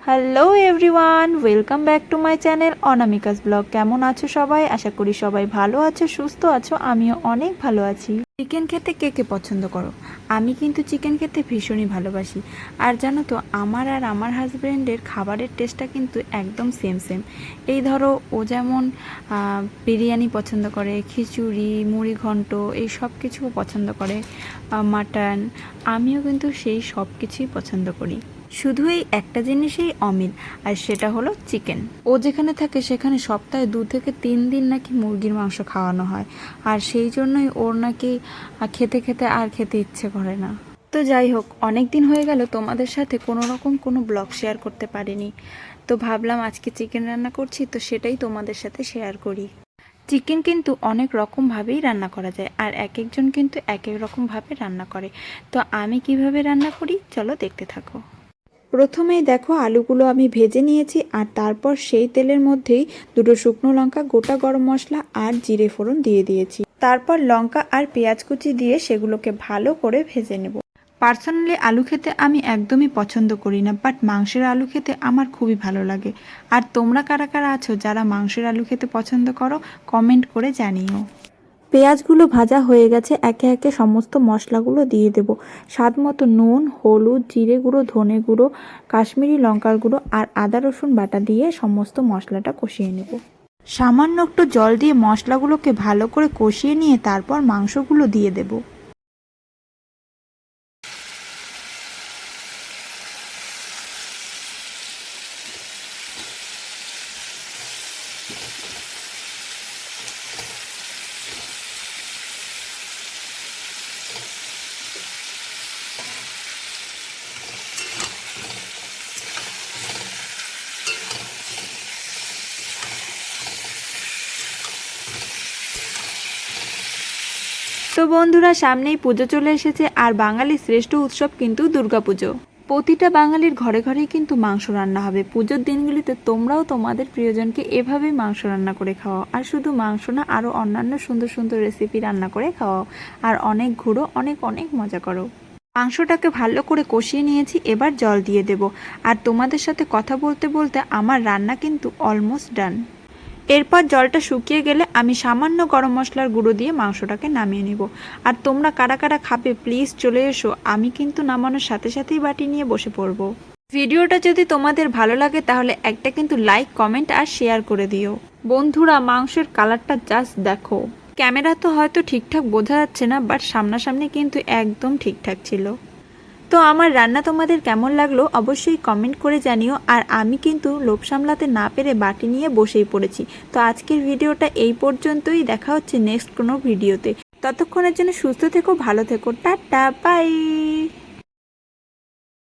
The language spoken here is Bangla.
Hello everyone, welcome back to my channel Anamika's blog. কেমন আছো সবাই? আশা করি সবাই ভালো আছো, সুস্থ আছো। আমিও অনেক ভালো আছি। চিকেন খেতে কে কে পছন্দ করো? আমি কিন্তু চিকেন খেতে ভীষণই ভালোবাসি। আর জানো তো, আমার আর আমার হাজব্যান্ডের খাবারের টেস্টটা কিন্তু একদম সেম সেম। এই ধরো, ও যেমন বিরিয়ানি পছন্দ করে, খিচুড়ি, মুড়ি ঘন্ট, এই সব কিছু পছন্দ করে, মাটন। আমিও কিন্তু সেই সব কিছুই পছন্দ করি। শুধু এই একটা জিনিসেই অমিল, আর সেটা হলো চিকেন। ও যেখানে থাকে সেখানে সপ্তাহে 2 থেকে 3 দিন নাকি মুরগির মাংস খাওয়ানো হয়, আর সেই জন্যই ওর নাকি খেতে খেতে আর খেতে ইচ্ছে করে না। তো যাই হোক, অনেক দিন হয়ে গেল তোমাদের সাথে কোনো রকম কোনো ব্লগ শেয়ার করতে পারিনি। তো ভাবলাম আজকে চিকেন রান্না করছি, তো সেটাই তোমাদের সাথে শেয়ার করি। চিকেন কিন্তু অনেক রকমভাবেই রান্না করা যায়, আর এক একজন কিন্তু এক এক রকমভাবে রান্না করে। তো আমি কিভাবে রান্না করি চলো দেখতে থাকো। প্রথমেই দেখো, আলুগুলো আমি ভেজে নিয়েছি, আর তারপর সেই তেলের মধ্যেই 2টো শুকনো লঙ্কা, গোটা গরম মশলা আর জিরে ফোড়ন দিয়ে দিয়েছি। তারপর লঙ্কা আর পেঁয়াজ কুচি দিয়ে সেগুলোকে ভালো করে ভেজে নেব। পার্সোনালি আলু খেতে আমি একদমই পছন্দ করি না, বাট মাংসের আলু খেতে আমার খুবই ভালো লাগে। আর তোমরা কারা কারা আছো যারা মাংসের আলু খেতে পছন্দ করো, কমেন্ট করে জানিও। পেঁয়াজগুলো ভাজা হয়ে গেছে, একে একে সমস্ত মশলাগুলো দিয়ে দেব। স্বাদ মতো নুন, হলুদ, জিরে গুঁড়ো, ধনে গুঁড়ো, কাশ্মীরি লঙ্কার গুঁড়ো আর আদা রসুন বাটা দিয়ে সমস্ত মশলাটা কষিয়ে নেব। সামান্য একটু জল দিয়ে মশলাগুলোকে ভালো করে কষিয়ে নিয়ে তারপর মাংসগুলো দিয়ে দেব। তো বন্ধুরা, সামনেই পুজো চলে এসেছে, আর বাঙালির শ্রেষ্ঠ উৎসব কিন্তু দুর্গাপুজো। প্রতিটা বাঙালির ঘরে ঘরেই কিন্তু মাংস রান্না হবে। পুজোর দিনগুলিতে তোমরাও তোমাদের প্রিয়জনকে এভাবেই মাংস রান্না করে খাওয়াও। আর শুধু মাংস না, আরও অন্যান্য সুন্দর সুন্দর রেসিপি রান্না করে খাওয়াও। আর অনেক ঘুরো, অনেক অনেক মজা করো। মাংসটাকে ভালো করে কষিয়ে নিয়েছি, এবার জল দিয়ে দেব। আর তোমাদের সাথে কথা বলতে বলতে আমার রান্না কিন্তু অলমোস্ট ডান। এরপর জলটা শুকিয়ে গেলে আমি সামান্য গরম মশলার গুঁড়ো দিয়ে মাংসটাকে নামিয়ে নেব। আর তোমরা কারা কারা খাবে প্লিজ চলে এসো, আমি কিন্তু নামানোর সাথে সাথেই বাটি নিয়ে বসে পড়ব। ভিডিওটা যদি তোমাদের ভালো লাগে তাহলে একটা কিন্তু লাইক, কমেন্ট আর শেয়ার করে দিও। বন্ধুরা, মাংসের কালারটা জাস্ট দেখো। ক্যামেরা তো হয়তো ঠিকঠাক বোঝা যাচ্ছে না, বাট সামনাসামনি কিন্তু একদম ঠিকঠাক ছিল। তো আমার রান্না তোমাদের কেমন লাগলো অবশ্যই কমেন্ট করে জানিও। আর আমি কিন্তু লোভ সামলাতে না পেরে বাটি নিয়ে বসেই পড়েছি। তো আজকের ভিডিওটা এই পর্যন্তই, দেখা হচ্ছে নেক্সট কোনো ভিডিওতে। ততক্ষণের জন্য সুস্থ থেকো, ভালো থেকো, টাটা, বাই।